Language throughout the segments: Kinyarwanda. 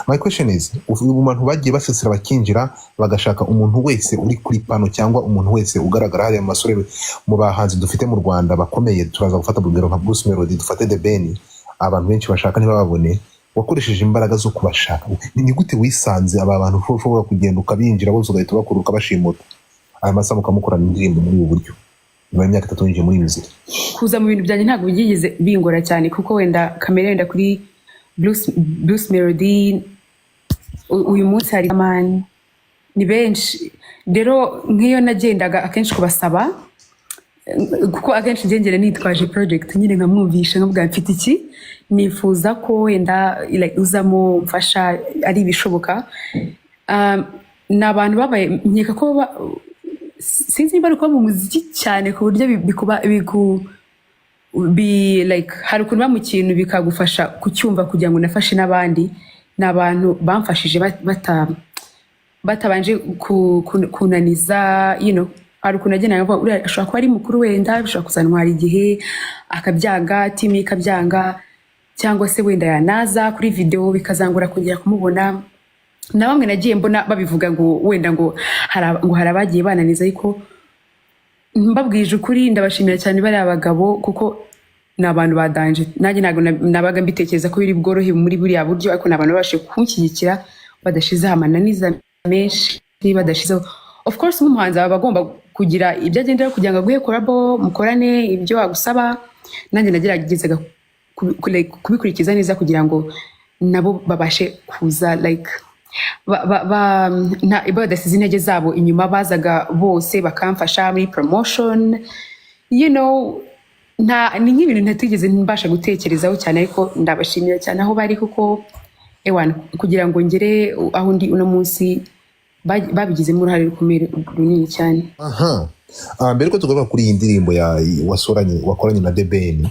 My question is, umuntu bagiye basesera bakinjira bagashaka umuntu wese uri kuri pano cyangwa umuntu wese ugaragara hariya mu basore mu bahanzi dufite mu Rwanda bakomeye, turaza gufata urugero nka Bruce Melody, dufate The Ben, abantu benshi bashaka ntibababone, wakoresheje imbaraga zo kubashaka. Ni gute wisanze aba bantu ushobora kugenda ukabinjira bose ugahita bakuru ukabashimuta aya masaha mukamukorana indirimbo muri ubu buryo nyuma y'imyaka 3 yinjiye muri muzika? Kuza mu bintu byanjye ntabwo byigeze bingora cyane kuko wenda kamera wenda kuri Bruce Melody uyu munsi hari amani ni benshi, rero nk'iyo nagendaga akenshi kubasaba kuko akenshi ngengere nitwaje project nyine nkamwumvisha nkavuga mfite iki nifuza ko wenda like uzamo mfasha ari bishoboka. N'abantu babaye nkeka ko sinzi niba ari kuba mu muziki cyane ku buryo like hari ukuntu ba mu kintu bikagufasha kucyumva kugira ngo nafashe n'abandi. N'abantu bamfashije batabanje kunaniza, you know, hari ukuntu agenda ngo uriya ashobora kuba ari mukuru wenda bishobora kuzantwara igihe akabyanga, timu ikabyanga, cyangwa se wenda yanaza kuri video bikazangura kongera kumubona. Na bamwe nagiye mbona babivuga ngo wenda ngo harabagiye bananiza, ariko mbabwije ukuri ndabashimira cyane bari abagabo kuko n'abantu badanje. Nanjye ntago nabaga mbitekereza ko biri bworohe muri buriya buryo, ariko n'abantu babashe kunshyigikira badashize amananiza menshi, badashizeho. Of course nk'umuhanzi aba agomba kugira ibyo agendera kugira ngo aguhe collabo mukorane ibyo agusaba. Nanjye nageragezaga kubikurikiza neza kugira ngo nabo babashe kuza like badasize intege zabo inyuma, bazaga bose bakamfasha muri promotion, you know. Ni nk'ibintu ntatigeze mbasha gutekerezaho cyane, ariko ndabashimira cyane aho bari kuko ewana kugira ngo ngere aho ndi uno munsi babigizemo uruhare rukomeye runini cyane. Mbere ko tugaruka kuri iyi ndirimbo wakoranye na The Ben,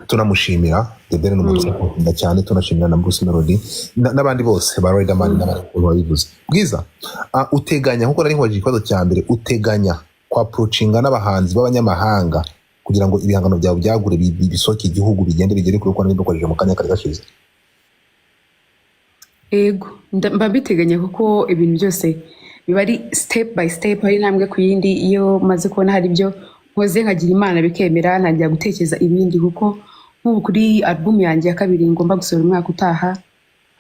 tunamushimira The Ben n'umuntu ukunda cyane, tunashimira na Bruce Melody n'abandi bose ba Riderman n'abandi babivuze. Bwiza, uteganya nkuko nari nkwaje ikibazo cya mbere, uteganya kwa approachinga n'abahanzi b'abanyamahanga kugira ngo ibihangano byawe byagure bisoke igihugu bigende bigere kuri uko n'ibikoresho mu kanya kari gashize? Ego mbabiteganya kuko ibintu byose biba ari step by step, hari intambwe ku yindi. Iyo maze kubona hari ibyo nkoze nkagira Imana bikemera, ntangira gutekereza ibindi, kuko nk'ubu kuri album yanjye ya kabiri ngomba gusohora umwaka utaha,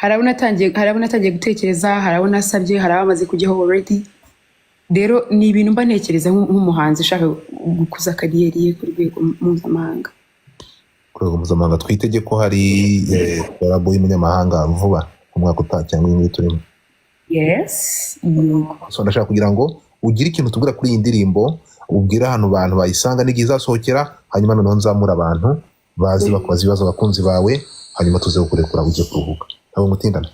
harabona natangiye gutekereza, harabona nasabye, harabamaze kujyaho already. Rero ni ibintu mba ntekereza nk'umuhanzi ushaka gukuza kariyeri ye ku rwego mpuzamahanga. Ku rwego mpuzamahanga twitege ko hari collabo y'umunyamahanga vuba umwaka utaha cyangwa imwe turimo? Yes. So ndashaka kugira ngo ugire ikintu tubwira kuri iyi ndirimbo, ubwira hano abantu bayisanga n'igihe izasohokera, hanyuma noneho nzamura abantu bazi bakubaza ibibazo abakunzi bawe, hanyuma tuze kukurekura ujye kuruhuka. Ntabwo mutindana.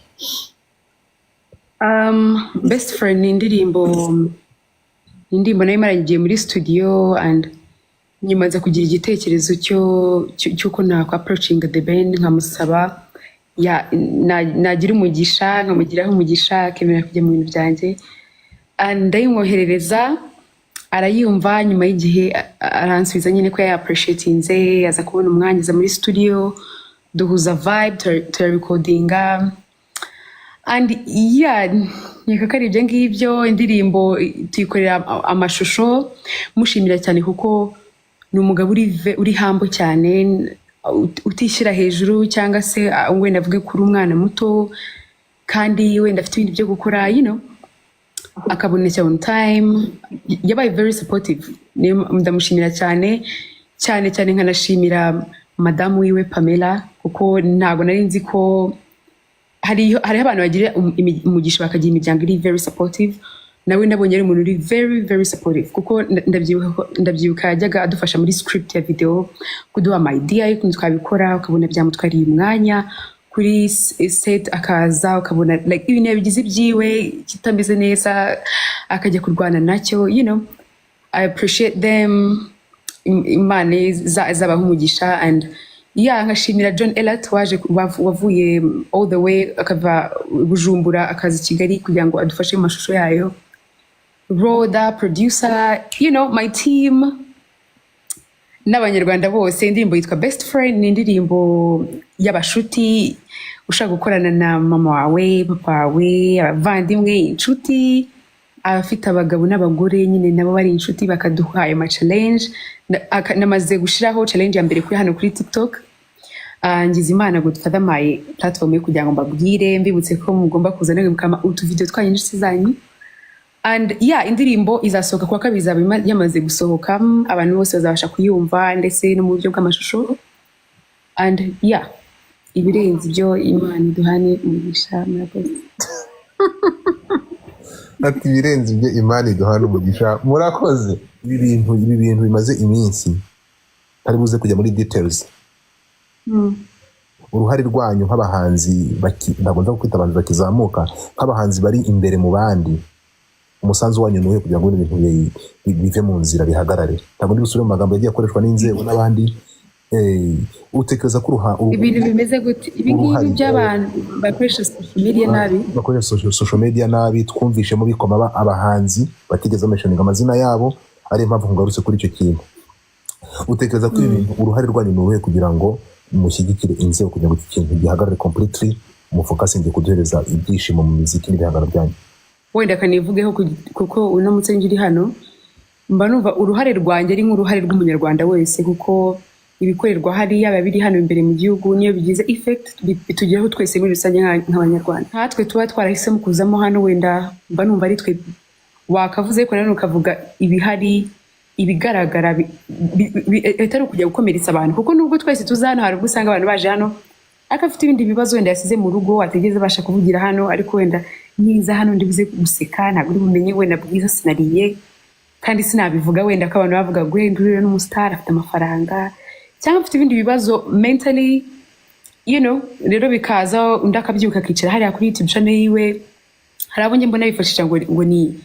Best Friend ni indirimbo nayo imarangiye muri studio, and nyuma nza kugira igitekerezo cy'uko nakwa approachinga The Ben nkamusaba nagira umugisha, nkamugiraho umugisha akemera kujya mu bintu byanjye, ndayimwoherereza arayumva. Nyuma y'igihe aransubiza nyine ko appreciatinze, aza kubona umwanya aza muri studio, duhuza vibe, turarecordinga, and nkeka ko ari ibyo ngibyo. Indirimbo tuyikorera amashusho, mushimira cyane kuko ni umugabo uri humble cyane, utishyira hejuru cyangwa se wenda avuge kuri umwana muto, kandi wenda afite ibindi byo gukora, you know, akaboneka on time. Yabaye very supportive, ndamushimira cyane cyane cyane. Nkanashimira madamu wiwe Pamela, kuko ntabwo nari nzi ko hariho abantu bagira umugisha bakagira imiryango iri very supportive. Nawe nabonye ari umuntu uri very very supportive, kuko ndabyibuka yajyaga adufasha muri script ya video, kuduha ama idea y'ukuntu twabikora, ukabona byamutwariye umwanya kuri set, akaza ukabona like ibintu yabigize ibyiwe kitameze neza akajya kurwana nacyo, you know. I appreciate them, Imana zabaha umugisha. And nkashimira John Elliot wavuye all the way akava Bujumbura akaza Kigali kugira ngo adufashe mu mashusho yayo. Roda producer, you know, my team n'abanyarwanda bose. Indirimbo yitwa Best Friend, ni indirimbo y'abashuti ushaka gukorana na mama wawe, papa wawe, abavandimwe, inshuti, abafite abagabo n'abagore nyine nabo bari inshuti bakaduha ayo ma challenge. Namaze gushiraho challenge ya mbere kuri hano kuri TikTok. Ngize Imana ngo dufadamaye platform yo kugira ngo mbabwire mbibutse ko mugomba kuza no gukama utu video twanyu n'inshuti zanyu. And yeah, indirimbo izasohoka kwa kabiri izaba yamaze gusohoka, abantu bose bazabasha kuyumva ndetse no mu buryo bw'amashusho. And yeah, ibirenze ibyo Imana iduhane umugisha murakoze. Ati ibirenze ibyo Imana iduhane umugisha murakoze. Ibi bintu bimaze iminsi ari buze kujya muri details. Uruhare rwanyu nk'abahanzi ndagomba kwita abantu bakizamuka nk'abahanzi bari imbere mu bandi, umusanzu wanyu nuhe kugira ngo ibintu bive mu nzira bihagarare. Ntabwo ndi busubire mu magambo yagiye akoreshwa n'inzego n'abandi. Utekereza ko ibintu bimeze gute ibi ngibi by'abantu bakoresha social media nabi twumvishemo bikoma abahanzi batigeze bamenyeshaninga amazina yabo, ari impamvu ngarutse kuri icyo kintu. Utekereza ko ibintu uruhare rwanyu nuhe kugira ngo mushyigikire inzego kugira ngo iki kintu gihagarare completely, mufokasinge kuduhereza ibyishimo mu muziki n'ibihangano byanyu? Wenda kanivugeho kuko unamutse ngiri hano mba numva uruhare rwanjye ari nk'uruhare rw'umunyarwanda wese, kuko ibikorerwa hariya biba biri hano imbere mu gihugu niyo bigize effect bitugeraho twese muri rusange nk'abanyarwanda. Natwe tuba twarahisemo kuzamo hano, wenda mba numva ari twe wakavuze ko nanone ukavuga ibihari ibigaragara bitari kujya gukomeretsa abantu, kuko nubwo twese tuzana hari ubwo usanga abantu baje hano akafite ibindi bibazo wenda yasize mu rugo ategeze basha kuvugira hano, ariko wenda niza hano ndibuze guseka ntabwo uri bumenye wenda Bwiza sinariye kandi sinabivuga, wenda ko abantu bavuga Gwendurire n'umustar afite amafaranga cyangwa afite ibindi bibazo mentally, rero bikaza undi akabyuka akicara hariya kuri YouTube channel yiwe. Hari abo njye mbona bifashisha ngo ni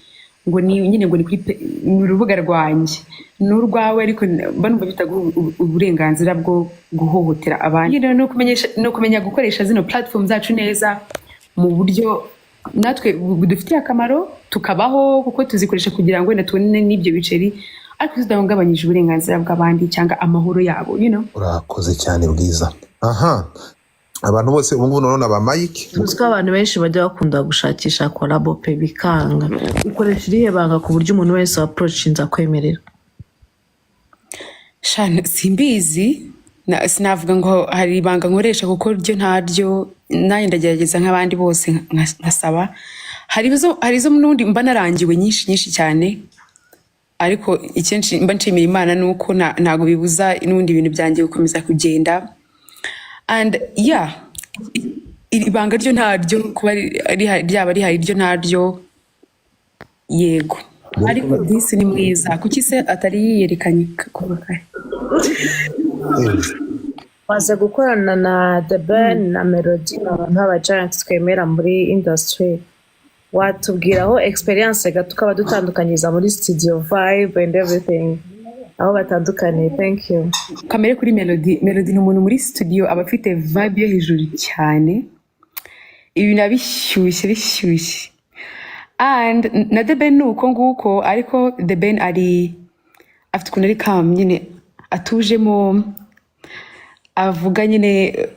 kuri urubuga rwanjye n'urwawe, ariko banumva bitaga uburenganzira bwo guhohotera abandi. No kumenya gukoresha zino platform zacu neza mu buryo natwe budufitiye akamaro tukabaho, kuko tuzikoresha kugira ngo wenda tubone n'ibyo biceri, ariko tudahungabanyije uburenganzira bw'abandi cyangwa amahoro yabo. Urakoze cyane Bwiza. Abantu bose ubu ngubu none aba Mike, uziko abantu benshi bajya bakunda gushakisha collabo pe bikanga. Ukoresha irihe banga ku buryo umuntu wese approachinza kwemerera? Shana simbizi, sinavuga ngo hari ibanga nkoresha kuko ryo ntaryo, nayo ndagerageza nk'abandi bose nkasaba. Hari izo n'undi mba narangiwe nyinshi cyane, ariko ikenshi mba nshimiye Imana nuko ntago bibuza n'undi ibintu byanjye gukomeza kugenda. And yeah, ibanga ryo ntaryo kuba ryaba rihari ryo ntaryo, yego. Ariko disi ni mwiza kuki se atari yiyerekanye kuva kare. Waze gukorana na The Ben na Melody nk'aba giants twemera muri industry, watubwiraho experience gato ukaba dutandukanyiriza muri studio vibe and everything aho batandukanye? Thank you. Kamere kuri Melody ni umuntu muri studio aba afite vibe yo hejuru cyane, ibintu abishyushye. And na The Ben nuko nguko, ariko The Ben afite ukuntu ari calm nyine atujemo, avuga nyine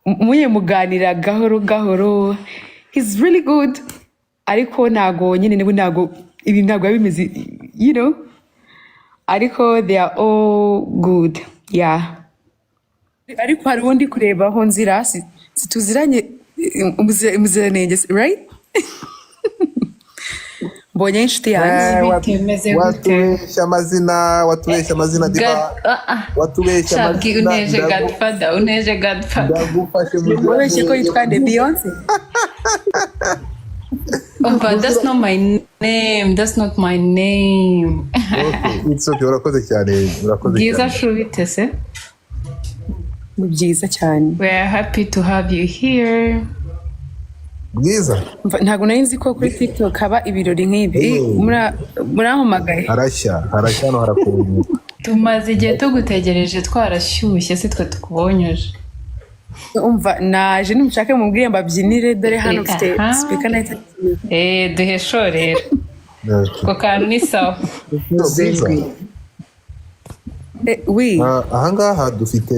munye muganira gahoro. He's really good, ariko ntago nyine ntago ibi ntago bimeze ariko they are all good. Yeah, ariko hari undi kurebaho nzira situziranye umuziranenge, right? Mbonye inshuti yanjye watubeshya amazina uneje Godfather ndagufashe mu wabeshye ko yitwa Beyonce. Oh, but that's not my name. Okay, it's okay. Urakoze cyane. Bwiza shubite se. Ni byiza cyane. We are happy to have you here. Bwiza. Ntago nari nzi ko kuri TikTok haba ibirori nk'ibi. Murampamagaye. Harashya no harakonye. Tumaze igihe tugutegereje twarashyushye se twe tukubonyeje. Umva naje numushake mubwire mbabyinire dore hano ufite speaker night. Duheshorera. Ko kantu ni sawa. Oui. Ahangaha dufite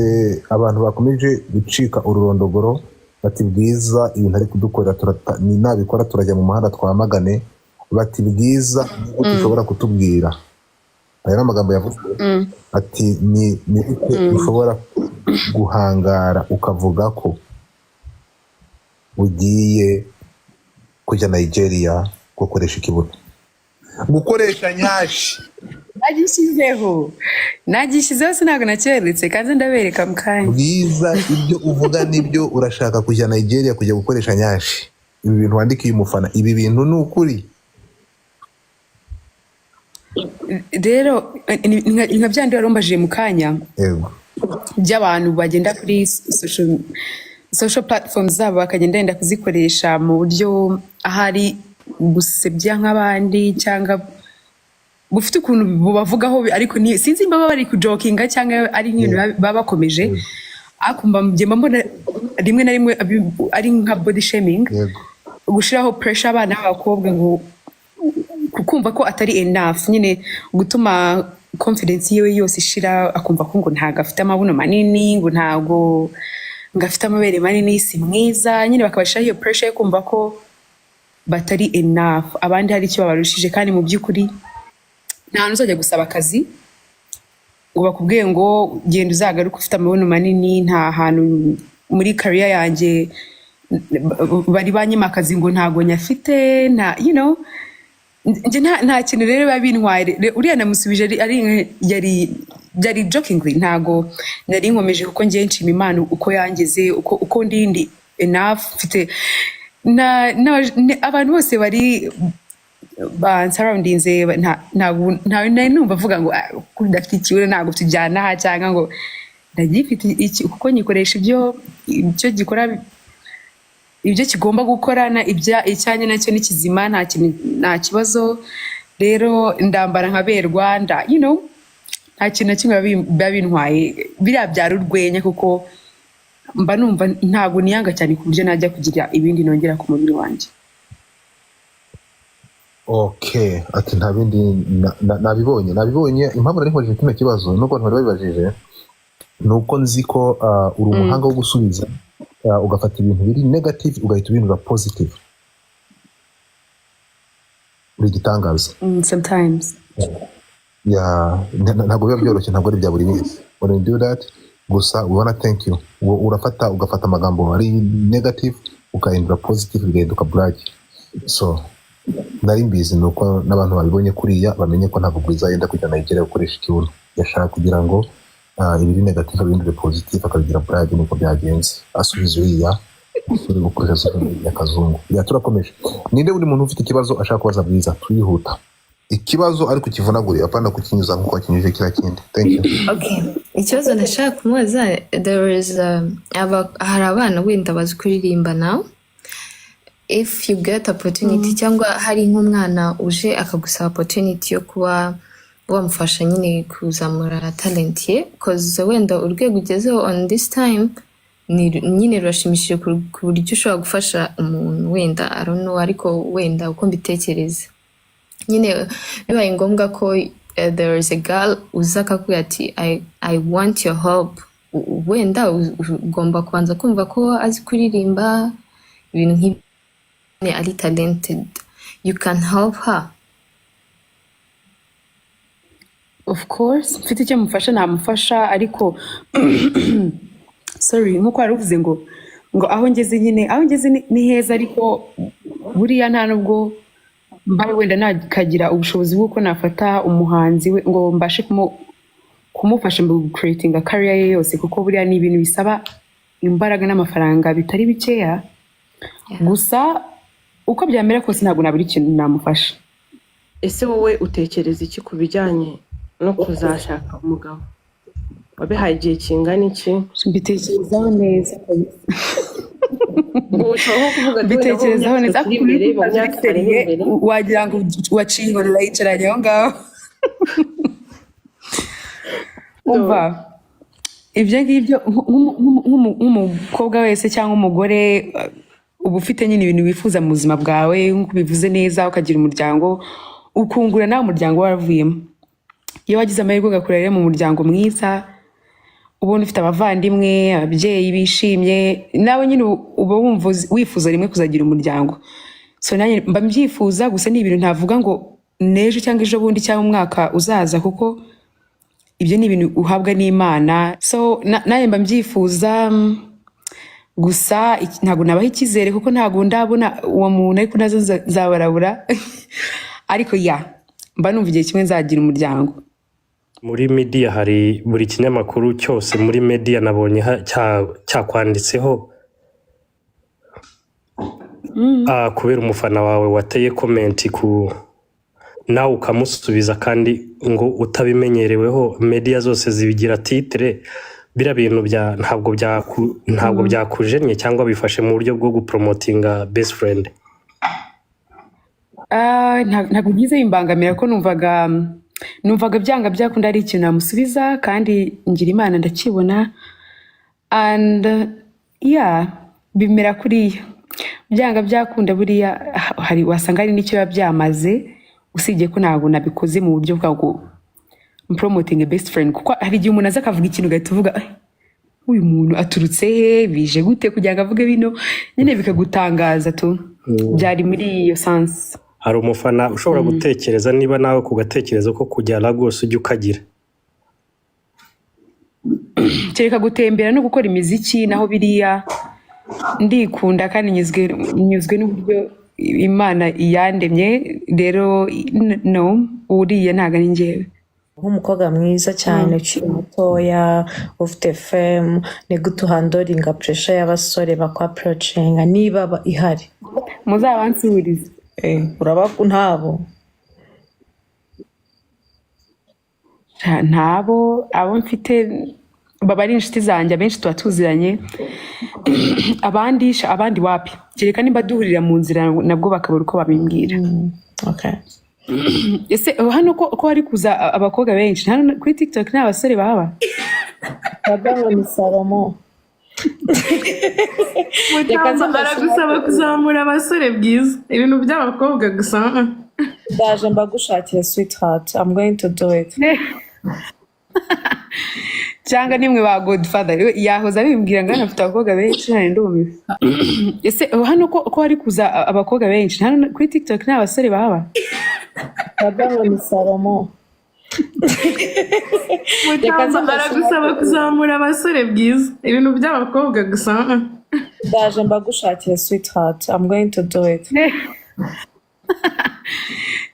abantu bakomeje gucika ururondogoro bati Bwiza ibintu ari kudukorera nabikora turajya mu muhanda twamagane, bati Bwiza nubwo ushobora kutubwira aya ni amagambo yavuze ati ni gute ushobora guhangara ukavuga ko ugiye kujya Nigeria gukoresha ikibuno, gukoresha nyashi. Nagishyizeho sinago nacyeretse kandi ndabereka mu kanya. Bwiza ibyo uvuga nibyo, urashaka kujya Nigeria kujya gukoresha nyashi. Ibi bintu wandikiye umufana, ibi bintu ni ukuri? Rero nka byandi warombaje mu kanya by'abantu bagenda kuri social platforms zabo bakagenda yenda kuzikoresha mu buryo ahari gusebya nk'abandi cyangwa bufite ukuntu bubavugaho, ariko sinzi niba bari kujokinga cyangwa ari nk'ibintu baba bakomeje, akumva mbyemba mbona rimwe na rimwe ari nka body shaming, gushiraho pressure abana b'abakobwa ngo kumva ko atari enough, nyine gutuma confidence yiwe yose ishira, akumva ko ngo ntago afite amabuno manini, ngo ntago ngafite amabere manini, si mwiza, nyine bakabashiraho iyo pressure yo kumva ko batari enough, abandi hari icyo babarushije. Kandi mu by'ukuri nta hantu uzajya gusaba akazi ngo bakubwiye ngo genda uzagaruke ufite amabuno manini. Nta hantu muri career yanjye bari banyima akazi ngo ntago nyafite, nta kintu rero biba bintwaye. Uriya namusubije yari jokingly, ntago nari nkomeje kuko ngiye nshima Imana uko yangeze, uko ndi enough, mfite abantu bose bari bansurroundinze, ntawe numva avuga ngo udafite ikibuno ntabwo tujyana aha, cyangwa ngo ndagifite iki, kuko nyikoresha ibyo gikora, ibyo kigomba gukorana, icyanya nacyo ni kizima, nta kibazo. Rero ndambara nkaberwa, nta kintu na kimwe biba bintwaye, biriya byara urwenya, kuko mba numva ntabwo niyanga cyane ku buryo najya kugira ibindi nongera ku mubiri wanjye. Okay, ati nta bindi nabibonye. Impamvu nari nkoresheje kino kibazo nuko abantu bari babajije, nuko nzi ko uri umuhanga wo gusubiza, ugafata ibintu biri negative ugahita ubihindura positive. Uri gitangaza. Sometimes. Ntabwo biba byoroshye, ntabwo ari bya buri wese. When you do that, gusa ubona thank you. Ugafata amagambo ari negative ukahindura positive, bigahinduka brag. So nari mbizi nuko n'abantu babibonye kuriya bamenye ko ntabwo Bwiza yenda kujya Nigeria gukoresha ikibuno. Yashaka kugira ngo ibiri negative bihindure positive, akabigira brag. Nuko byagenze, asubiza uriya usuri gukoresha social media kazungu. Turakomeje. Ninde uri muntu ufite ikibazo ashaka kubaza Bwiza? Turihuta ikibazo ariko kivunaguriye, apana kukinyuza nkuko wakinyuje kira kindi. Thank you. Okay, ikibazo nashaka kumubaza, hari abana wenda bazi kuririmba now, if you get opportunity cyangwa hari nk'umwana uje akagusaba opportunity yo kuba wamufasha nyine kuzamura talent ye, cause wenda urwego ugezeho on this time nyine rurashimishije ku buryo ushobora gufasha umuntu wenda I don't know, ariko wenda uko mbitekereza nyine bibaye ngombwa ko there is a girl uza akakubwira ati I want your help, wenda ugomba kubanza kumva ko azi kuririmba ibintu nk'ibi, ari talented, you can help her. Of course mfite icyo mufasha namufasha, ariko sorry, nkuko waravuze ngo aho ngeze ni heza, ariko buriya nta nubwo mbaye wenda nakagira ubushobozi bw'uko nafata umuhanzi we ngo mbashe kumufasha mu creating a career ye yose, kuko buriya ni ibintu bisaba imbaraga n'amafaranga bitari bikeya. Gusa uko byamera kose ntabwo naburi ikintu namufasha. Ese wowe utekereza iki ku bijyanye no kuzashaka umugabo? Wabihaye igihe kingana iki? Mbitekerezaho neza. Mbitekerezaho neza wagira ngo waciye ngo urayicaranye aho ngaho. Umva ibyo ngibyo nk'umukobwa wese cyangwa umugore uba ufite nyine ibintu wifuza mu buzima bwawe, nk'uko bivuze neza, ukagira umuryango, ukungura nawe umuryango waravuyemo. Iyo wagize amahirwe ugakurira mu muryango mwiza, ubona ufite abavandimwe ababyeyi bishimye nawe nyine uba wumva wifuza rimwe kuzagira umuryango. So nanjye mba mbyifuza, gusa ni ibintu ntavuga ngo n'ejo cyangwa ejo bundi cyangwa umwaka uzaza, kuko ibyo ni ibintu uhabwa n'Imana. So nanjye mba mbyifuza, gusa ntabwo nabaho icyizere kuko ntabwo ndabona uwo muntu, ariko nazo zabarabura ariko mba numva igihe kimwe nzagira umuryango. Muri media hari buri kinyamakuru cyose muri media nabonye cyakwanditseho kubera umufana wawe wateye comment nawe ukamusubiza, kandi ngo utabimenyereweho media zose zibigira titre. Bira bintu ntabwo byakujennye cyangwa bifashe mu buryo bwo gupromotinga best friend? Ntabwo ngize bimbangamira ko numvaga byanga byakunda ari ikintu namusubiza, kandi ngira Imana ndakibona, and bimera kuriya byanga byakunda. Buriya hari wasanga ari n'icyo byamaze, usibye ko ntabwo nabikoze mu buryo bwa promoting a best friend, kuko hari igihe umuntu aza akavuga ikintu ugahita uvuga uyu muntu aturutse he, bije gute kugira ngo avuge bino, nyine bikagutangaza tu. Byari muri iyo sense. Hari umufana ushobora gutekereza niba nawe kugatekereza ko kujya Lagos ujya ukagira kereka gutembera no gukora imiziki, naho biriya ndikunda kandi nyuzwe n'uburyo Imana iyandemye. Rero no, uriya ntago ari njyewe. Nk'umukobwa mwiza cyane ukiri mutoya ufite fame, ni gute uhandoringa pressure y'abasore bakwaproachinga niba ihari? Muzabansubirize. Uraba ntabo abo mfite baba ari inshuti zanjye, abenshi tuba tuziranye, abandi wapi, kereka nimba duhurira mu nzira nabwo bakabura uko babimbwira. Okay. Ese hano ko hari kuza abakobwa benshi hano kuri TikTok n'abasore baba Kagame ni Salomo. Aragusaba kuzamura abasore Bwiza, ibintu by'abakobwa gusa. Ndaje mbagushakira sweetheart, I'm going to do it. cyangwa nimwe ba Godfather yahoza bimbwira ngo afite abakobwa benshi nane ndumiwe. Ese hano ko hari kuza abakobwa benshi hano kuri TikTok n'abasore baba Kagame ni Salomo. Aragusaba kuzamura abasore Bwiza, ibintu by'abakobwa gusa. Ndaje mbagushakira sweetheart, I'm going to do it.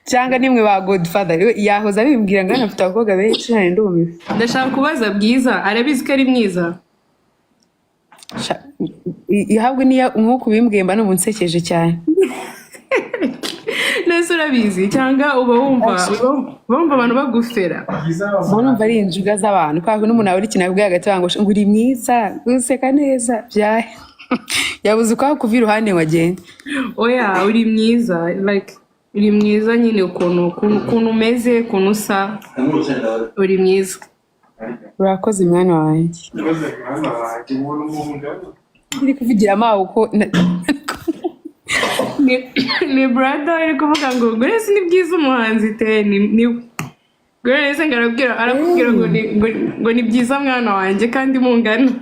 cyangwa nimwe ba Godfather yahoza bimbwira ngo afite abakobwa benshi nane ndumiwe. Ndashaka kubaza Bwiza, arabizi ko ari mwiza? Ihabwe niya nk'uko bimbwiye mba n'umunsekeje cyane. Nese urabizi cyangwa uba wumva abantu bagufera? Mbona ari injuga z'abantu, kwa n'umuntu uri kinabwiye hagati wango ngo uri mwiza, useka neza byahe. Yabuze uko kuva iruhande wagenda. Oya, uri mwiza, like uri mwiza nyine ukuntu umeze, ukuntu usa, uri mwiza. Urakoze mwana wanjye. Iri kuvugira amawe uko ni brother ari kuvuga ngo Grace ni Bwiza umuhanzi te ni Grace arakubwira ngo ni Bwiza mwana wanjye kandi mungana.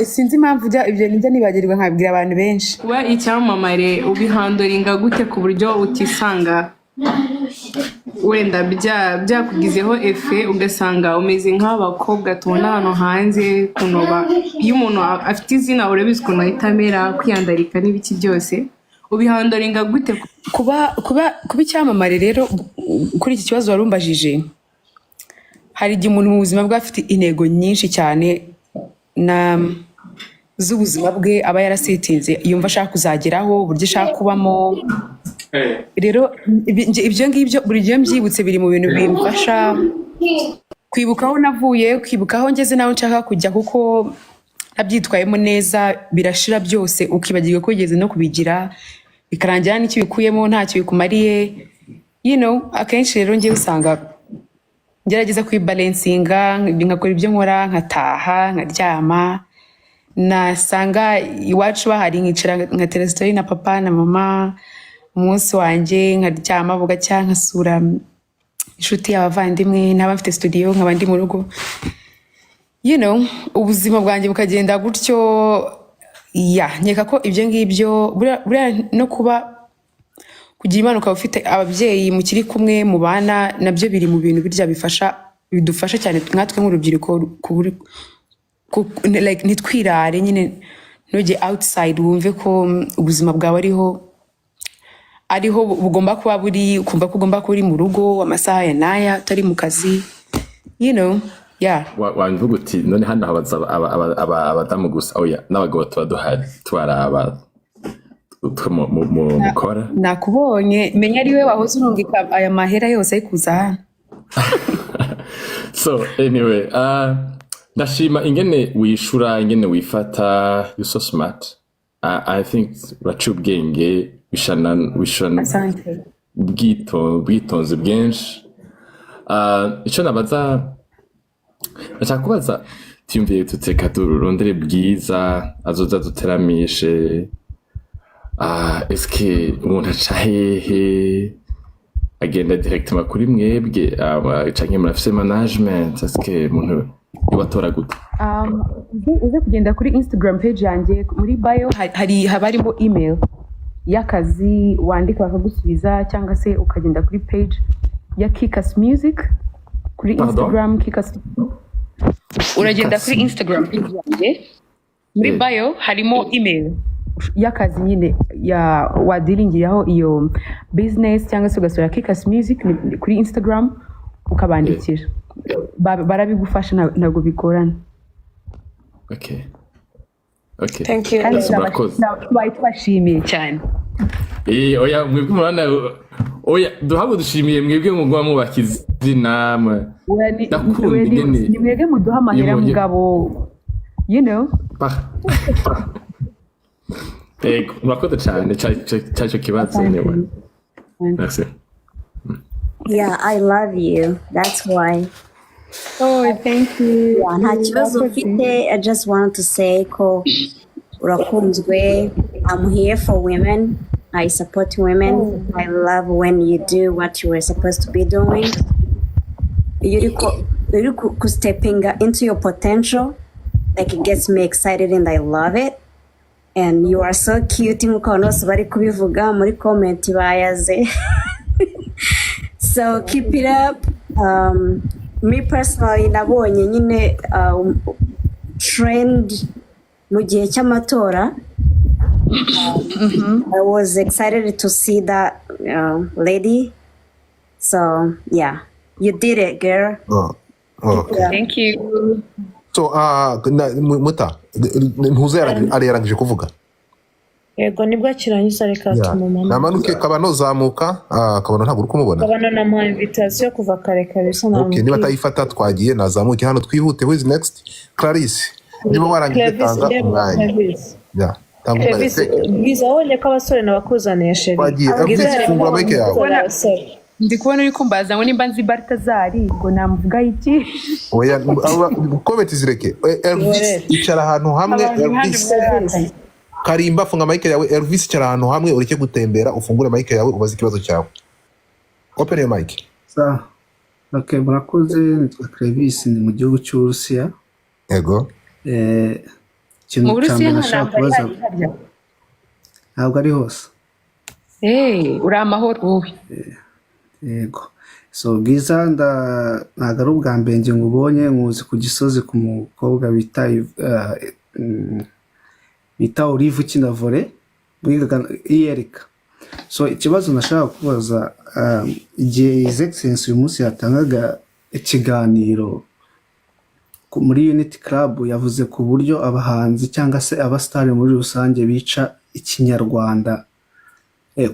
Sinzi impamvu ibyo nijya nibagirwa nkabwira abantu benshi. Kuba icyamamare ubihandoringa gute ku buryo utisanga wenda byakugizeho efe ugasanga umeze nk'abakobwa tubona hano hanze kunoba? Iyo umuntu afite izina urabizi ukuntu ahita amera, kwiyandarika n'ibiki byose, ubihandoringa gute? Kuba icyamamare rero, kuri iki kibazo warumbajije, hari igihe umuntu mu buzima bwe afite intego nyinshi cyane z'ubuzima bwe aba yarasetinze, yumva ashaka kuzageraho, uburyo ashaka kubamo. Rero ibyo ngibyo buri gihe mbyibutse biri mu bintu bimfasha kwibuka aho navuye, kwibuka aho ngeze naho nshaka kujya, kuko nabyitwayemo neza birashira byose ukibagirwa ko ugeze no kubigira, bikarangira n'icyo bikuyemo ntacyo bikumariye. Akenshi rero ngiye usanga ngerageza kwibalansinga, nkakora ibyo nkora, nkataha, nkaryama, nasanga iwacu bahari nkicara nkatera story na papa na mama, umunsi wanjye nkaryama bugacya, nkasura inshuti y'abavandimwe, n'aba mfite studio nkaba ndi mu rugo. you know, ubuzima bwanjye bukagenda gutyo. Nkeka ko ibyo ngibyo buriya no kuba kugira imana ukaba ufite ababyeyi mukiri kumwe mu bana nabyo biri mu bintu birya bidufasha cyane nkatwe nk'urubyiruko like ntitwirare nyine ntujye outside wumve ko ubuzima bwawe ariho bugomba kuba buri, ukumva ko ugomba kuba uri mu rugo amasaha ya n'aya utari mu kazi, you know. Wamvuga uti none hano habaza abadamu gusa oya n'abagabo tuba duhari tubaraba mukora. Nakubonye menya ari we wahoze urungika aya mahera yose ari kuza hano. So anyway, ndashima ingene wishura ingene wifata, you so smart. I think uraciye ubwenge wishana bwitonzi bwinshi. Icyo nabaza ndashaka kubaza tuyumviye tuteka turondere Bwiza azoza duteramishe, eske umuntu aca hehe agenda directement kuri mwebwe canke murafise management, eske umuntu yobatora gute? Uze kugenda kuri Instagram page yanjye muri bio haba harimo email y'akazi wandika bakagusubiza, cyangwa se ukagenda kuri page ya Kikas Music kuri Instagram. Kikas uragenda kuri Instagram page yanjye muri bio harimo email y'akazi nyine wadiringiraho iyo business, cyangwa se ugasura Kikas Music kuri Instagram ukabandikira, barabigufasha ntabwo bigorana. Okay. Thank you. Twashimiye cyane. Oya mwebwe murana oya duhabwo dushimiye mwebwe mugwa mubakizi namwe. Ndakunda ingene ni mwebwe muduha amahera mugabo, you know. Murakoze cyane cyacho kibazo newe. Merci. Yeah, I love you. That's why. Oh, thank you. Yeah, nta kibazo mfite. I just want to say ko urakunzwe. I'm here for women. I support women. I love when you do what you were supposed to be doing. You're stepping into your potential. Like, it gets me excited and I love it. And you are so cute. Mukonos bari kubivuga muri comment bayaze. So keep it up. Me personally nabonye nyine trend mu gihe cy'amatora. I was excited to see that lady. So yeah, you did it, girl. Okay. Thank you. So muta ntuze yarangije kuvuga. Yego nibwo akirangiza reka tumumama. Namanuke kabano zamuka kabano ntabwo uri kumubona. Kabano namuha invitation kuva kare kabisa namuka. Okay, niba tayifata twagiye nazamuke hano twihute. Who is next? Clarisse. Niba warangije tanga umwanya. Yeah. Bwiza wonye ko abasore nabakuzaniye sheri. Bwiza fungura mic yawe. Ndi kubona uri kumbaza ngo nimba nzi Baltazari ngo namuvuga iki. Oya comment zireke. Elvis icara ahantu hamwe. Elvis Karimba funga mic yawe. Elvis icara ahantu hamwe ureke gutembera ufungure mic yawe ubaze ikibazo cyawe. Open your mic. Okay, murakoze. Nitwa Clevis ni mu gihugu cy'Urusiya. Yego. Mu Burusiya ntabwo ari hose. Uri amahoro wowe. Yego. So Bwiza ntabwo ari ubwa mbere nge ngubonye, nkuzi ku Gisozi ku mukobwa bita Olive ukina volley mwigaga iyereka. So ikibazo nashaka kubaza, igihe His Excellency uyu munsi yatangaga ikiganiro muri Unity Club, yavuze ku buryo abahanzi cyangwa se abastari muri rusange bica ikinyarwanda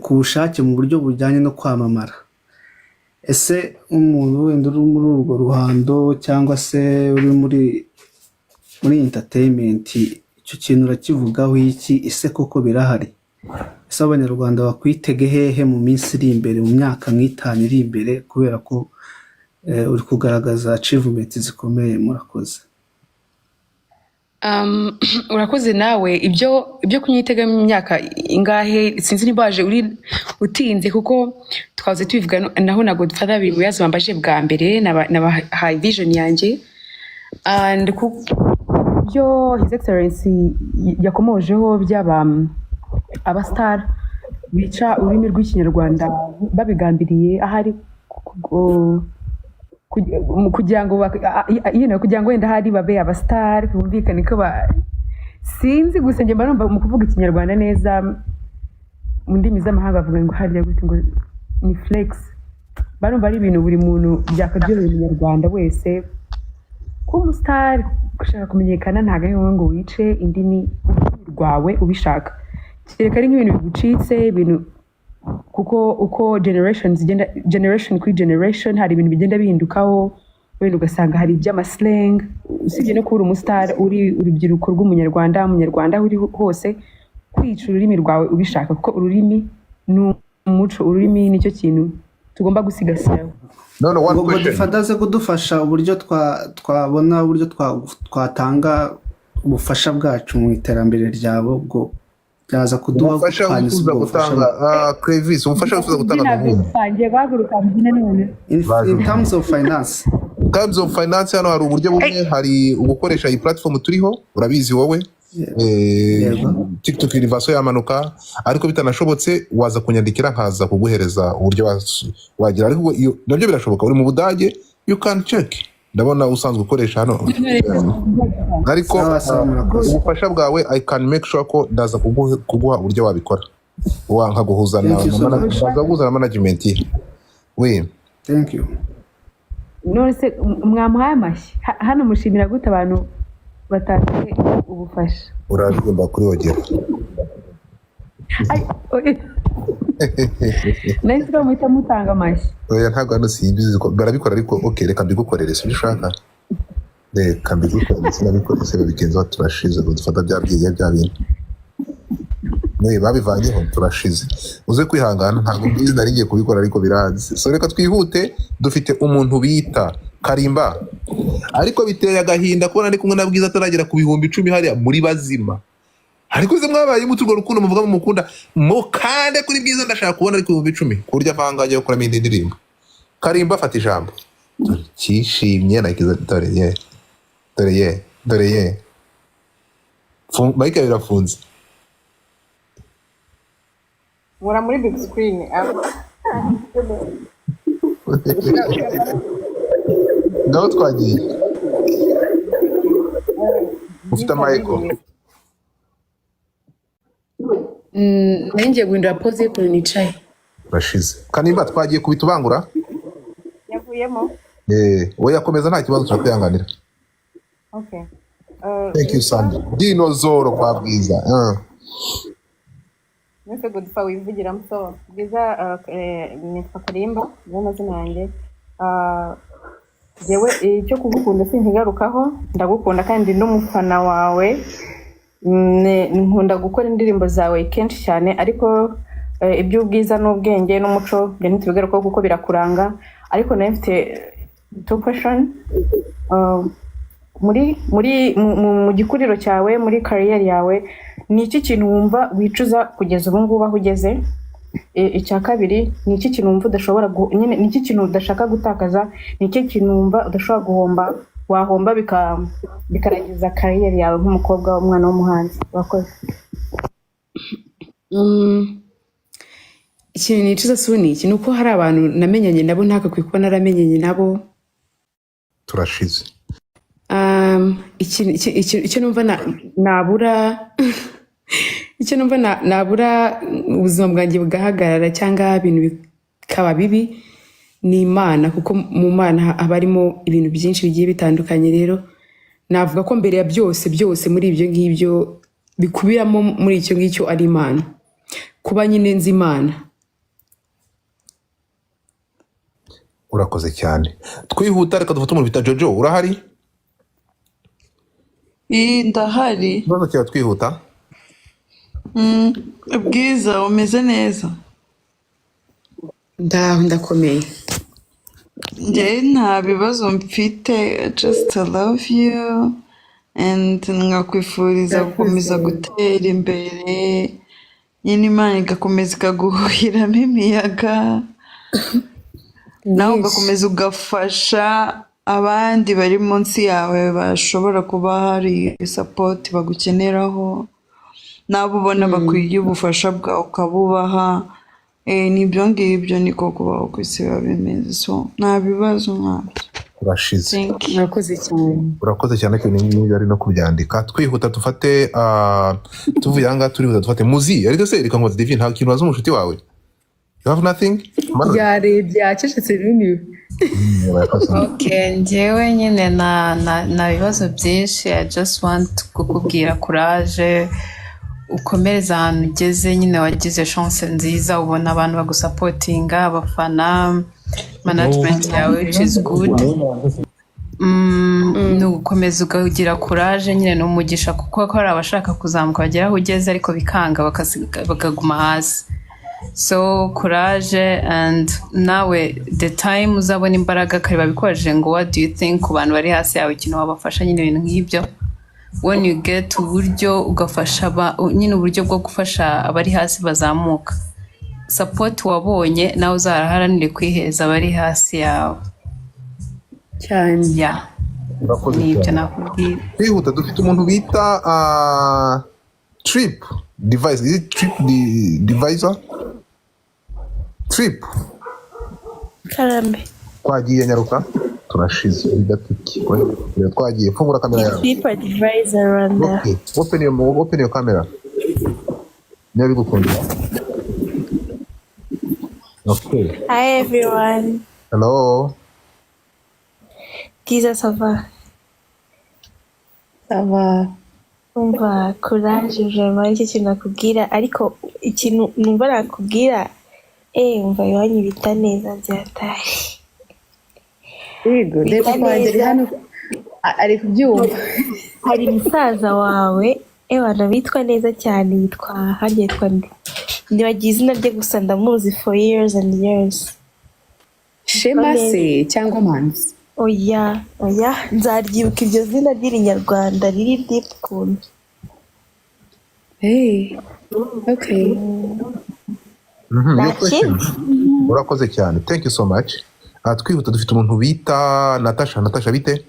ku bushake mu buryo bujyanye no kwamamara. Ese umuntu wenda uri muri urwo ruhando cyangwa se uri muri entertainment, icyo kintu urakivugaho iki? Ese koko birahari? Ese abanyarwanda bakwitege hehe mu minsi iri imbere, mu myaka nk'itanu iri imbere, kubera ko uri kugaragaza achievement zikomeye? Murakoze. Urakoze nawe. Ibyo kunyitega mu myaka ingahe sinzi niba waje uri utinze, kuko twaze tubivuga naho nago dufata biri buyazo bambaje bwa mbere na high vision yanjye. and byo his excellency yakomojeho by'aba abastar bica ururimi rw'ikinyarwanda babigambiriye ahari kugira ngo kugira ngo wenda hari babe abastar bumvikane ko sinzi gusa njye mba numva mu kuvuga ikinyarwanda neza mu ndimi z'amahanga bavuga ngo harya gute ngo ni flex barumva ari ibintu buri muntu byakabyorohera umunyarwanda wese kuba umustar gushaka kumenyekana ntabwo ari ngombwa ngo wice indimi rwawe ubishaka kereka ari nk'ibintu bigucitse ibintu kuko uko generation kuri generation hari ibintu bigenda bihindukaho wenda ugasanga hari iby'amaslang usibye no kuba umustar uri urubyiruko rw'umunyarwanda aho uri hose kwica ururimi rwawe ubishaka kuko ururimi ni umuco ururimi nicyo kintu tugomba gusigasira ubwo dufadaze kudufasha uburyo twabona uburyo twatanga ubufasha bwacu mu iterambere ryabo ubwo byaza kuduha ubufasha wifuza gutanga Crevis umufasha wifuza gutanga in terms of finance hano hari uburyo bumwe hari ugukoresha iyi platform turiho urabizi wowe TikTok universo yamanuka ariko bitanashobotse waza kunyandikira nkaza kuguhereza uburyo wagira ariko nabyo birashoboka uri mu Budage you can check ndabona usanzwe ukoresha hano ariko ubufasha bwawe I can make sure ko ndaza kuguha uburyo wabikora nkaguhuza na management we thank you none se mwamuhaye amashyi hano mushimira gute abantu batanze ubufasha uraririmba kuri wogera nahise muhita mutanga amashyi oya ntabwo hano simbizi barabikora ariko okay reka mbigukorere si bishaka reka mbigukorere sinabikora se babigenza turashize ngo dufata bya bintu babivanyeho turashize uze kwihangana ntabwo mbizi nari ngiye kubikora ariko biranze so reka twihute dufite umuntu bita Karimba ariko biteye agahinda kubona ari kumwe na Bwiza ataragera ku 10,000 hariya muri bazima ariko ze mwabaye muturwo rukundo muvuga mu mukunda mukande kuri Bwiza ndashaka kubona ari ku 10,000 kurya vangaje gukora indi ndirimbo Karimba fata ijambo kishimye nakiza dore ye Mike birafunze mura muri big screen ngaho twagiye ufite Michael ngiye guhindura pose y'ukuntu nicaye bashize Kanimba twagiye kubitubangura yavuyemo we yakomeza nta kibazo cyo kwihanganira okay thank you Sandra dinozoro kwa Bwiza nese gudfa wivugira mso Bwiza nitwa Karimba niyo mazina yanjye yewe icyo kugukunda sinkigarukaho ndagukunda kandi n'umufana wawe nkunda gukora indirimbo zawe kenshi cyane ariko iby'ubwiza n'ubwenge n'umuco byo ntitubigarukaho kuko birakuranga ariko nayo mfite two question mu gikuriro cyawe muri career yawe ni iki kintu wumva wicuza kugeza ubu ngubu aho ugeze icya kabiri ni iki kintu wumva udashobora nyine ni iki kintu udashaka gutakaza ni iki kintu wumva udashobora guhomba wahomba bikarangiza career yawe nk'umukobwa w'umwana w'umuhanzi wakoze ikintu nicuza suni iki nuko hari abantu namenyanye nabo ntakakwiye kuba naramenyanye nabo turashize icyo numva nabura icyo numva nabura ubuzima bwanjye bugahagarara cyangwa ibintu bikaba bibi ni Imana kuko mu Mana haba harimo ibintu byinshi bigiye bitandukanye rero navuga ko mbere ya byose muri ibyo ngibyo bikubiramo muri icyo ngicyo ari Imana kuba nyine nzi Imana. Urakoze cyane twihuta reka dufate umuntu bita Jojo urahari? Ndahari. Ikibazo cyawe twihuta. Bwiza umeze neza? Ndakomeye. Njye nta bibazo mfite, just love you and nkakwifuriza gukomeza gutera imbere, nyine Imana igakomeza ikaguhiramo imiyaga nawe ugakomeza ugafasha abandi bari munsi yawe bashobora kuba hari support bagukeneraho n'abo ubona bakwiye ubufasha bwawe ukabubaha n'ibyo ngibyo niko kubaho ku isi biba bimeze so nta bibazo nkabyo urashize murakoze cyane urakoze cyane ko niba ari no kubyandika twihuta dufate tuvuye aha ngaha turihuta dufate muzi ariko se reka nkoze Divine nta kintu waza umushuti wawe you have nothing yarebye acecetse biniwe Okay, njyewe nyine na bibazo byinshi. I just want kukubwira courage, ukomereza ahantu ugeze, nyine wagize chance nziza, ubona abantu bagusapotinga, abafana, management yawe, which is good. Nukomeza ukagira courage nyine n'umugisha, kuko hari abashaka kuzamuka bagera aho ugeze ariko bikanga bakaguma hasi. So courage, and nawe the time uzabona imbaraga kare babikoje ngo what do you think ku bantu bari hasi yawe ikintu wabafasha nyine ibintu nk'ibyo, when you get uburyo ugafasha nyine uburyo bwo gufasha abari hasi bazamuka, support wabonye nawe uzaraharanire kwiheza abari hasi yawe cyane. Yeah, urakoze nakubwira. twihuta dufite umuntu bita Trip Device, is it Trip Deviza? Trip Karambe. twagiye nyaruka turashize bidatuki twagiye fungura kamera yawe Trip Advisor Rwanda. okay open your camera niba bigukundira okay Hi everyone. hello Bwiza sava. Sava. Umva courage vraiment icyo kintu nakubwira, ariko ikintu numva nakubwira umva iwanyu bita neza byataye. Yego reka twagera hano ari kubyumva. Hari musaza wawe wana bitwa neza cyane, yitwa nde, ntibagiye izina rye gusa ndamuzi for years and years. Shema se cyangwa Manzi? Oya nzaryibuka iryo zina ry'irinyarwanda riri deep kuntu. Okay. urakoze cyane, thank you so much. Twihuta dufite umuntu bita Natasha bite?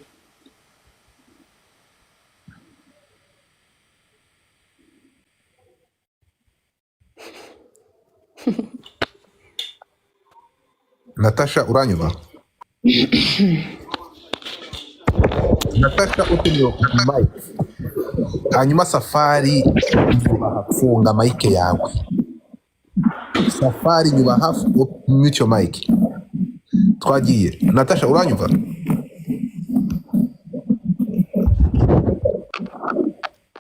Natasha uranyuma? Natasha open your mic. Hanyuma Safari funga mic yawe. Safari nyuma hafi mute your mic. Twagiye. Natasha uranyumva?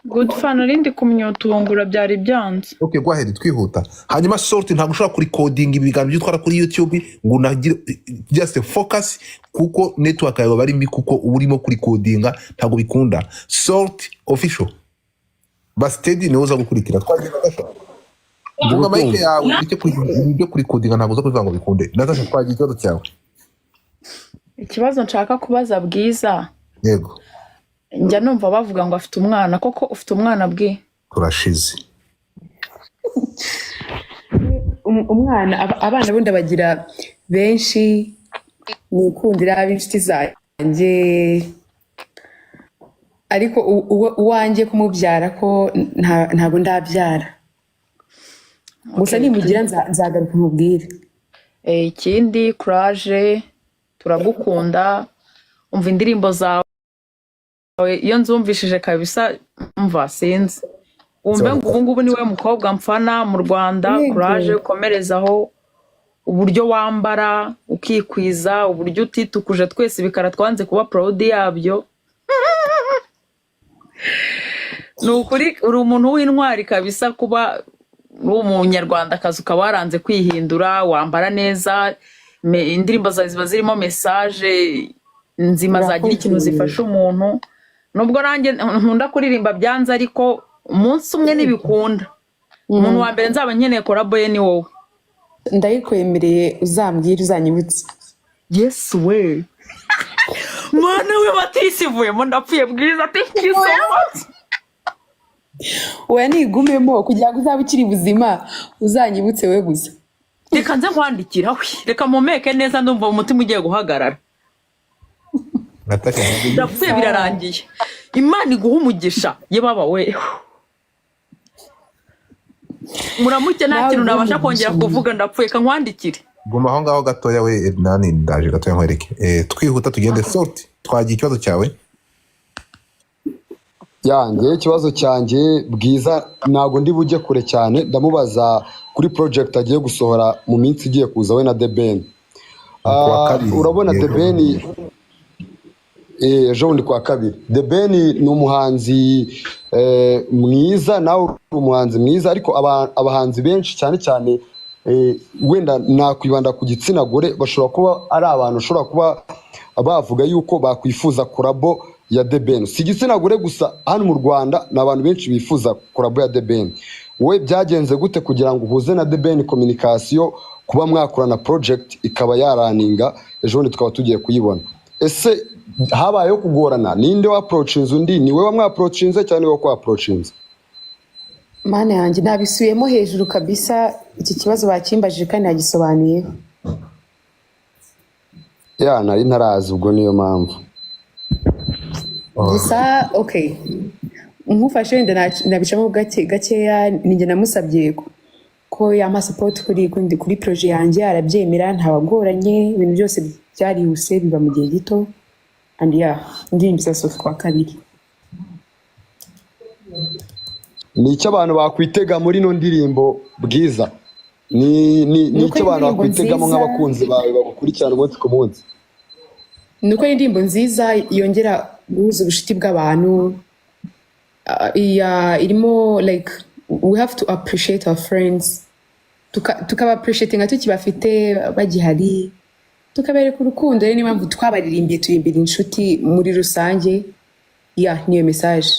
Good fan urindi kumyotungura byari byanze. Okay, go ahead twihuta. Hanyuma sort ntabwo ushobora kuri coding ibiganiro by'utwara kuri YouTube ngo unagire just focus kuko network yawe bari mbi kuko urimo kuri codinga ntabwo bikunda. Sort official. Bastedi niwe uza gukurikira. Twagiye Natasha. Bunga mic yawe ibyo kuri codinga ntabwo uza kuvuga ngo bikunde. Natasha twagiye ikibazo cyawe. Ikibazo nshaka kubaza Bwiza. Yego. Njya numva bavuga ngo afite umwana, koko ufite umwana bwe? Turashize. Umwana abana bundi bagira benshi nikundira ab'inshuti zanjye, ariko uwanjye kumubyara ko ntabwo ndabyara. Gusa nimugira nzagaruka mubwire. Ikindi courage, turagukunda, umva indirimbo zawe iyo nzumvishije kabisa umva sinzi. Umbe ngo ubu ngubu niwe mukobwa mfana mu Rwanda. Courage, ukomerezaho uburyo wambara ukikwiza, uburyo utitukuje twese bikara twanze kuba proud yabyo. Nukuri uri umuntu w'intwari kabisa kuba umunyarwandakazi ukaba waranze kwihindura, wambara neza, indirimbo zawe ziba zirimo message nzima zagira ikintu zifasha umuntu. Nubwo nanjye nkunda kuririmba byanze, ariko umunsi umwe nibikunda umuntu wa mbere nzaba nkeneye collab ye ni wowe. Ndayikwemereye, uzambwira uzanyibutse. Yes we. Mwana we batisivuyemo ndapfuye Bwiza, thank you so much. Oya nigumemo kugira ngo uzabe ukiri buzima uzanyibutse we gusa. Reka nze nkwandikira we, reka mumeke neza ndumva umutima ugiye guhagarara. Natasha ndapfuye birarangiye imana iguha umugisha ye baba we muramuke nta kintu nabasha kongera kuvuga ndapfuye kankwandikire guma aho ngaho gatoya we nani ndaje gatoya nkwereke twihuta tugende sort twagiye ikibazo cyawe yanjye ikibazo cyanjye Bwiza ntago ndi bujye kure cyane ndamubaza kuri project agiye gusohora mu minsi igiye kuza we na The Ben. Urabona The Ben ejo bundi kwa kabiri The Ben ni umuhanzi mwiza nawe uri umuhanzi mwiza ariko abahanzi benshi cyane cyane wenda nakwibanda ku gitsina gore bashobora kuba ari abantu bashobora kuba bavuga yuko bakwifuza kurabo ya The Ben. Si igitsina gore gusa hano mu Rwanda n'abantu benshi bifuza kurabo ya The Ben. We byagenze gute kugira ngo uhuze na The Ben communication kuba mwakorana project ikaba yaraninga ejo bundi tukaba tugiye kuyibona? Ese habayeho kugorana ninde wa approachinze undi ni we wa approachinze cyane wo kwa approachinze? Mana yanjye nabisuyemo hejuru kabisa iki kibazo bakimbajije kandi yagisobanuye. Nari ntarazi ubwo niyo mpamvu. Gusa okay. Nkufashe wenda nabicamo gakeya ninjye namusabye ko yampa support kuri projet yanjye arabyemera ntabagoranye ibintu byose byarihuse biba mu gihe gito and indirimbo zasohoka kwa kabiri. Ni icyo abantu bakwitega muri no ndirimbo Bwiza ni icyo abantu bakwitegamo nk'abakunzi bawe bagukurikirana umunsi ku munsi? Nuko indirimbo nziza yongera guhuza ubushiti bw'abantu irimo like we have to appreciate our friends tukaba appreciating tukibafite bagihari tukabereka urukundo niyo mpamvu twabaririmbiye turimbira inshuti muri rusange niyo message.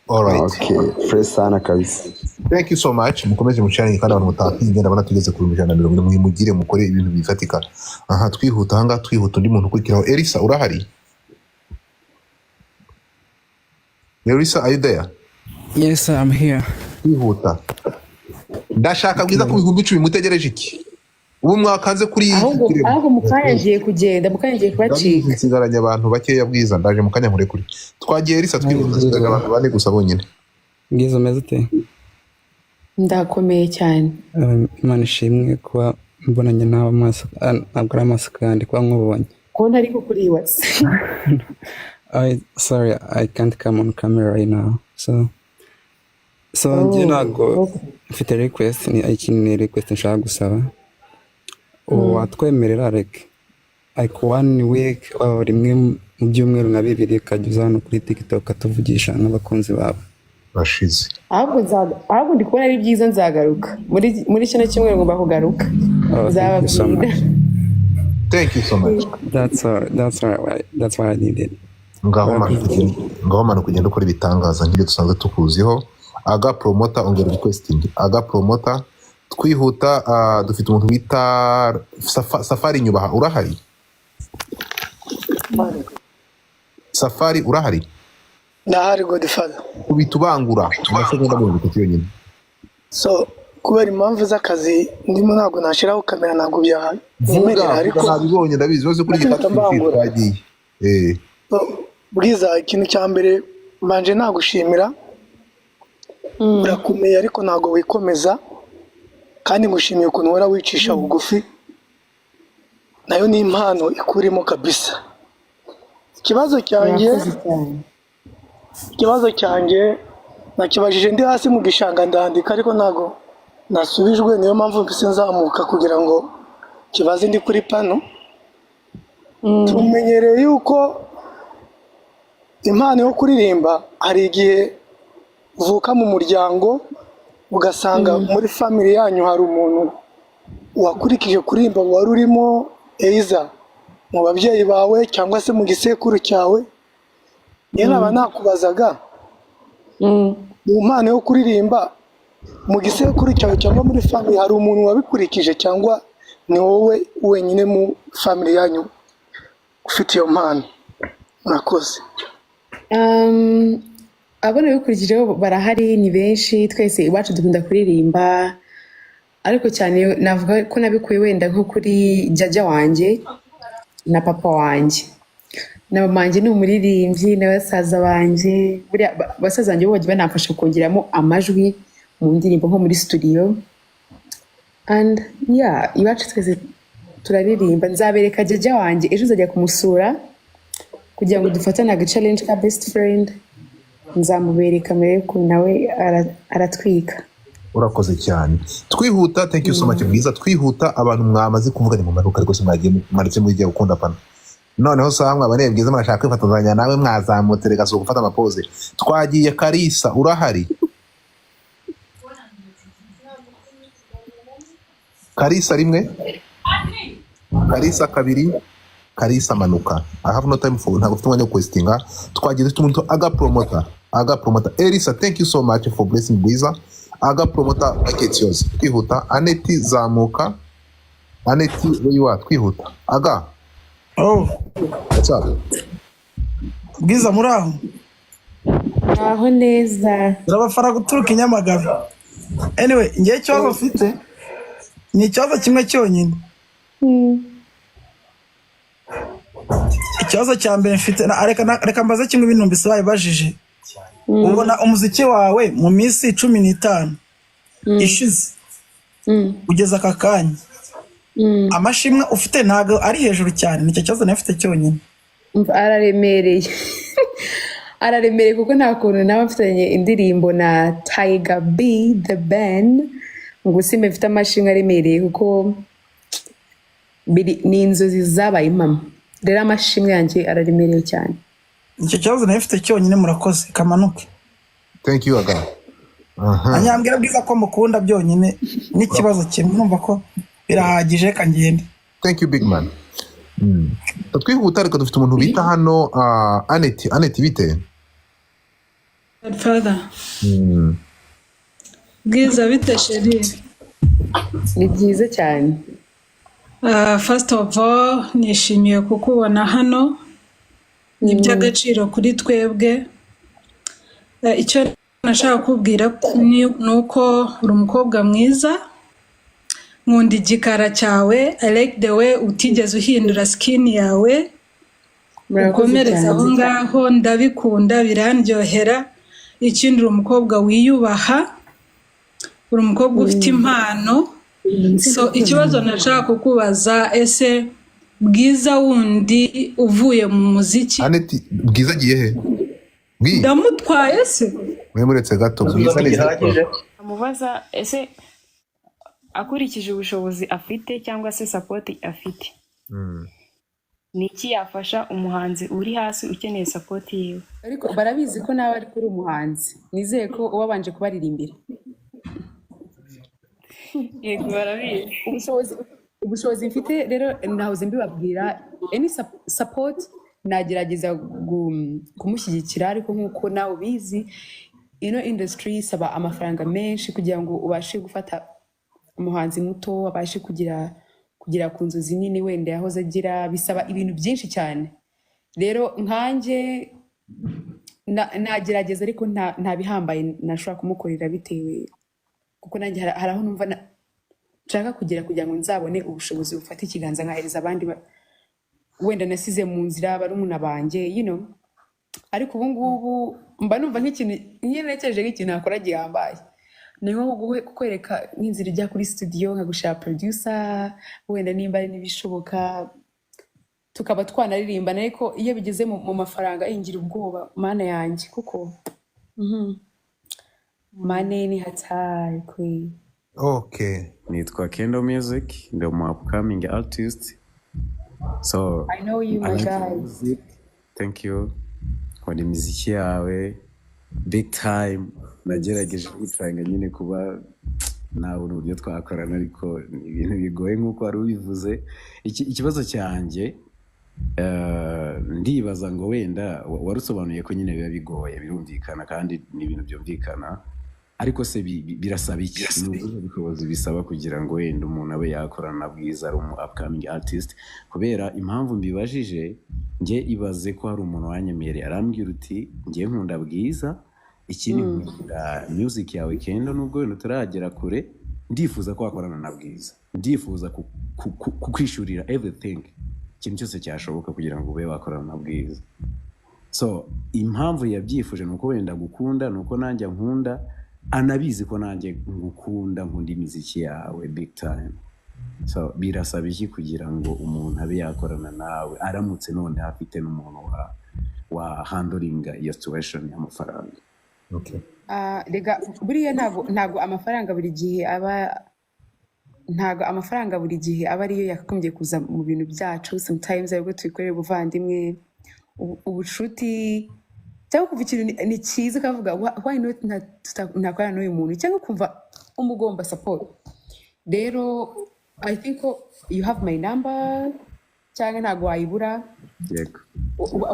All right. Okay, fresh sana kabisa. Thank you so much. Mukomeze mucane kandi abantu mutakinge ndabona tugeze ku 140 mugire mukore ibintu bifatika. Aha twihuta hanga twihuta undi muntu ukurikiraho. Elisa urahari? Elisa, are you there? Yes, I'm here. Twihuta. Ndashaka Bwiza ku 10,000 mutegereje iki? Ubu mwakaze kuri ahubwo mukanya ngiye kugenda mukanya ngiye kubacika. Nsigaranye abantu bakeya Bwiza ndaje mukanya nkure kuri. Twagiye Elisa twihuta nsigaranye abantu bane gusa bonyine. Bwiza umeze ute? Ndakomeye cyane. Imana ishimwe kuba mbonanye nawe amaso ntabwo ari amaso kandi kuba nkubonye. Ko ntari kuri wase. Sorry, I can't come on camera right now. So njye ntabwo mfite request ni request nshaka gusaba. Watwemerera like 1 week rimwe mu byumweru na bibiri kajya hano kuri TikTok tuvugisha n'abakunzi bawe. Bashize. Ahubwo ndi kubona ari byiza nzagaruka. Muri kino cyumweru ngomba kugaruka. Nzababwira. Thank you so much. That's all right. That's what I needed. Ngaho manu kugenda ukora ibitangaza nk'ibyo dusanzwe tukuziho. Aga promoter ongera requesting. Aga promoter twihuta dufite umuntu wita Safari Nyubaha urahari? Safari urahari? Ndahari Godfather. Ubitubangura amasegonda 30 yonyine. So kubera impamvu z'akazi ndimo ntabwo nashiraho kamera ntabwo byahaye. Nemerera ariko nabibonye ndabizi wose kuri gitatu twagiye. Bwiza ikintu cya mbere mbanje nagushimira. Urakomeye ariko ntabwo wikomeza kandi ngushimiye ukuntu wara wicisha bugufi. Nayo ni impano ikurimo kabisa. Ikibazo cyanjye nakibajije ndi hasi mu gishanga ndandika ariko ntago nasubijwe niyo mpamvu mbise nzamuka kugira ngo kibaze ndi kuri pano. Tumenyereye yuko impano yo kuririmba hari igihe uvuka mu muryango ugasanga muri family yanyu hari umuntu wakurikije kuririmba wari urimo eiza mu babyeyi bawe cyangwa se mu gisekuru cyawe. Naba nakubazaga mu mpano yo kuririmba mu gisekuru cyawe cyangwa muri family hari umuntu wabikurikije cyangwa ni wowe wenyine mu family yanyu ufite iyo mpano? Murakoze. Abana bikurikijeho barahari ni benshi twese iwacu dukunda kuririmba ariko cyane navuga ko nabikuye wenda nko kuri jajja wanjye na papa wanjye na mama wanjye ni umuririmbyi na basaza banjye buriya basaza banjye bo bajya banamfasha kongeramo amajwi mu ndirimbo nko muri studio and yeah iwacu twese turaririmba. Nzabereka jajja wanjye ejo nzajya kumusura kugira ngo dufatane aga challenge ka best friend, nzamubereka mbere ko nawe aratwika. urakoze cyane. Twihuta, thank you so much Bwiza. Twihuta abantu mwamaze kuvuga ni mu maruka rwose mwagiye mujye gukunda pana. Noneho saha mwabane Bwiza murashaka kwifatanya nawe mwazamutse reka so gufata amapoze. Twagiye Karisa urahari? Karisa rimwe, Karisa kabiri, Karisa manuka. I have no time for ntabwo tumwanya questinga. Twagiye tumuntu aga promoter. Elisa, thank you so much for blessing Bwiza. Aga promoter package yose. Twihuta. Aneti zamuka. Aneti where you are? Twihuta. Aga. Oh. What's up? Bwiza muraho? Aho neza. Turabafara guturuka i Nyamagabe. Anyway, ngiye cyo bafite. Ni ikibazo kimwe cyonyine. Ikibazo cya mbere mfite reka mbaze kimwe ibintu mbise bajije. Ubona umuziki wawe mu minsi 15 ishize ugeza aka kanya amashimwe ufite ntago ari hejuru cyane, nicyo kibazo nafite cyonyine. Araremereye araremereye kuko nta kuntu nawe mfitanye indirimbo na Tiger B the band ngo sime mfite amashimwe aremereye kuko ni inzozi zabaye impamo. Rero amashimwe yanjye araremereye cyane. Nicyo kibazo nafite cyonyine, murakoze kamanuke. Thank you Aga. Anyambwira Bwiza ko mukunda byonyine n'ikibazo kimwe numva ko birahagije kangende. Thank you big man. Twihuta reka dufite umuntu bita hano Aneti bite? Father. Bwiza bite sheri? Ni byiza cyane. First of all nishimiye kukubona hano. Ni iby'agaciro kuri twebwe. Icyo nashaka kubwira ni uko uri umukobwa mwiza. Nkunda igikara cyawe. I like the way utigeze uhindura skin yawe. Ukomereza aho ngaho, ndabikunda birandyohera. Ikindi uri umukobwa wiyubaha. Uri umukobwa ufite impano. So ikibazo nashaka kukubaza, ese Bwiza wundi uvuye mu muziki Aneti Bwiza agiye he? Ndamutwaye se Mwemuretse gato Bwiza neza. Amubaza ese akurikije ubushobozi afite cyangwa se support afite ni iki yafasha umuhanzi uri hasi ukeneye support yiwe? Ariko barabizi ko nawe ari kuri umuhanzi, nizeye ko ubabanje kubaririmbira. Yego barabizi. Ubushobozi mfite rero nahoze mbibabwira, any support nagerageza kumushyigikira, ariko nkuko nawe ubizi ino industry isaba amafaranga menshi kugira ngo ubashe gufata umuhanzi muto abashe kugira ku nzozi nini wenda yahoze agira, bisaba ibintu byinshi cyane. Rero nkanjye nagerageza ariko nta bihambaye nashobora kumukorera bitewe kuko nanjye hari aho numva nshaka kugira ngo nzabone ubushobozi bufata ikiganza nkahereza abandi wenda nasize mu nzira barumuna banjye ariko ubu ngubu mba numva nk'ikintu nyerekeje nk'ikintu nakora gihambaye ni nko kukwereka nk'inzira ijya kuri studio nkagushaka producer wenda nimba ari n'ibishoboka tukaba twanaririmbana, ariko iyo bigeze mu mafaranga ingira ubwoba mana yanjye kuko money ni hatari kwe. Okay. Nitwa Kendo Music, ndi umu upcoming artist. So I know you my guy. Music. Thank you. Kwa muziki yawe big time. Nagerageje gutanga nyine kuba nawe uburyo twakorana, ariko ibintu bigoye nkuko wari ubivuze. Ikibazo cyanjye ndibaza ngo wenda warusobanuye ko nyine biba bigoye, birumvikana kandi ni ibintu byumvikana, ariko se birasaba iki? N'ubushobozi bisaba kugira ngo wenda umuntu abe yakorana na Bwiza ari umu upcoming artist? Kubera impamvu mbibajije, nge ibaze ko hari umuntu wanyemereye arambwira uti nge nkunda Bwiza, ikindi nkunda music yawe Kendo, nubwo wenda turagera kure, ndifuza ko wakorana na Bwiza, ndifuza kukwishurira everything ikintu cyose cyashoboka kugira ngo ube wakorana na Bwiza. So impamvu yabyifuje nuko wenda gukunda, nuko nanjye nkunda, anabizi ko nanjye ngukunda, nkunda imiziki yawe big time. So birasaba iki kugira ngo umuntu abe yakorana nawe aramutse none afite n'umuntu wa handlinga iyo situation y'amafaranga? Okay. Rega buriya ntago amafaranga buri gihe aba ariyo yakagombye kuza mu bintu byacu. Sometimes aribwo tubikorera ubuvandimwe, ubucuti, cyangwa kuva ikintu ni cyiza ukavuga why not nakorana n'uyu muntu, cyangwa kumva umugomba support. Rero I think you have my number, cyangwa ntago wayibura. Yego.